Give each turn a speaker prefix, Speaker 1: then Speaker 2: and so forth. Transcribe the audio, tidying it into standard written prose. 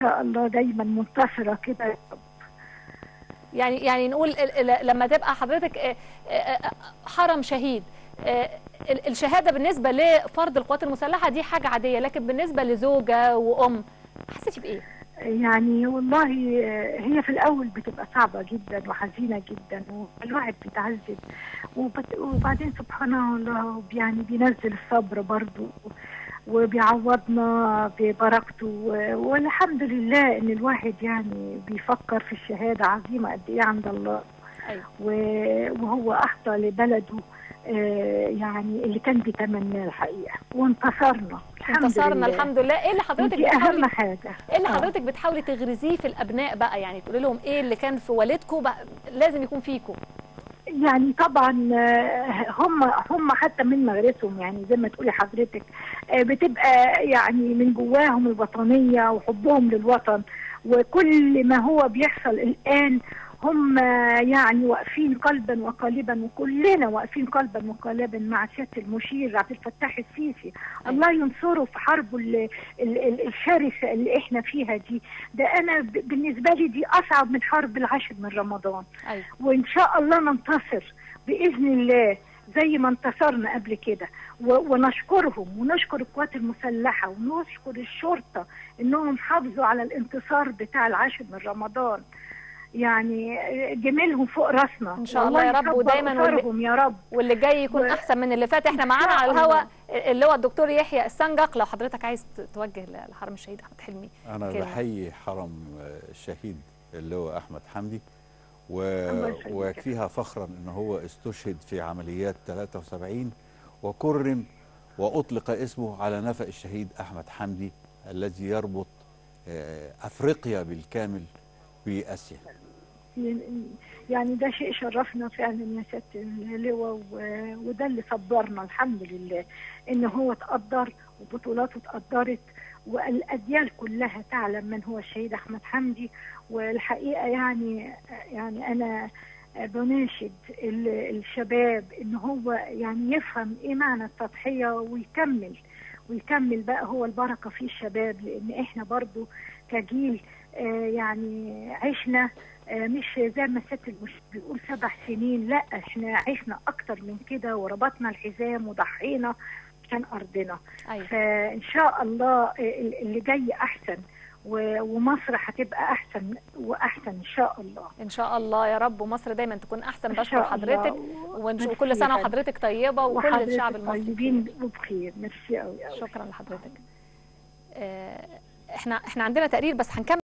Speaker 1: شاء الله دايما منتصرة كده.
Speaker 2: يعني نقول لما تبقى حضرتك حرم شهيد، الشهادة بالنسبة لفرد القوات المسلحة دي حاجة عادية، لكن بالنسبة لزوجة وأم حسيتي بإيه؟
Speaker 1: يعني والله هي في الأول بتبقى صعبة جدا وحزينة جدا والواحد بيتعذب، وبعدين سبحان الله يعني بينزل الصبر برضو وبيعوضنا ببركته، والحمد لله ان الواحد يعني بيفكر في الشهادة عظيمة قد ايه عند الله.
Speaker 2: أيوة.
Speaker 1: وهو احظى لبلده يعني اللي كان بيتمناه الحقيقة، وانتصرنا الحمد لله.
Speaker 2: الحمد لله. ايه اللي حضرتك
Speaker 1: دي اهم حاجة.
Speaker 2: ايه اللي حضرتك بتحاولي تغرزيه في الابناء بقى؟ يعني تقولي لهم ايه اللي كان في والدكم لازم يكون فيكم؟
Speaker 1: يعني طبعا هم حتى من مغرسهم، يعني زي ما تقولي حضرتك بتبقى يعني من جواهم الوطنية وحبهم للوطن، وكل ما هو بيحصل الآن هم يعني واقفين قلبا وقالبا، وكلنا واقفين قلبا وقالبا مع سيادة المشير عبد الفتاح السيسي. الله ينصره في حربه الشرسة اللي احنا فيها دي. ده انا بالنسبة لي دي اصعب من حرب العاشر من رمضان. وان شاء الله ننتصر بإذن الله زي ما انتصرنا قبل كده، ونشكرهم ونشكر القوات المسلحة ونشكر الشرطة انهم حافظوا على الانتصار بتاع العاشر من رمضان. يعني جميلهم فوق راسنا
Speaker 2: ان شاء الله يا رب، ودايما
Speaker 1: يا رب،
Speaker 2: واللي جاي يكون احسن من اللي فات. احنا معانا على الهواء اللي هو الدكتور يحيى السنجق، لو حضرتك عايز توجه لحرم الشهيد احمد حلمي.
Speaker 3: انا بحيي حرم الشهيد اللي هو احمد حمدي، ويكفيها فخرا ان هو استشهد في عمليات 73 وكرم واطلق اسمه على نفق الشهيد احمد حمدي الذي يربط افريقيا بالكامل باسيا.
Speaker 1: يعني ده شيء شرفنا فعلا يا سيادة اللواء، وده اللي صبرنا الحمد لله ان هو تقدر وبطولاته اتقدرت، والاجيال كلها تعلم من هو الشهيد احمد حمدي. والحقيقه يعني انا بناشد الشباب ان هو يعني يفهم ايه معنى التضحيه ويكمل بقى، هو البركه في الشباب، لان احنا برضو كجيل يعني عشنا مش زي ما سيادة المشير بيقول 7 سنين، لا احنا عشنا اكتر من كده وربطنا الحزام وضحينا عشان ارضنا.
Speaker 2: أيوة.
Speaker 1: فان شاء الله اللي جاي احسن، ومصر هتبقى احسن واحسن ان شاء الله.
Speaker 2: ان شاء الله يا رب، ومصر دايما تكون احسن. بشكر حضرتك، وكل سنه وحضرتك طيبه وكل الشعب المصري
Speaker 1: طيبين وبخير. ميرسي قوي.
Speaker 2: شكرا لحضرتك. احنا عندنا تقرير بس هنكمل.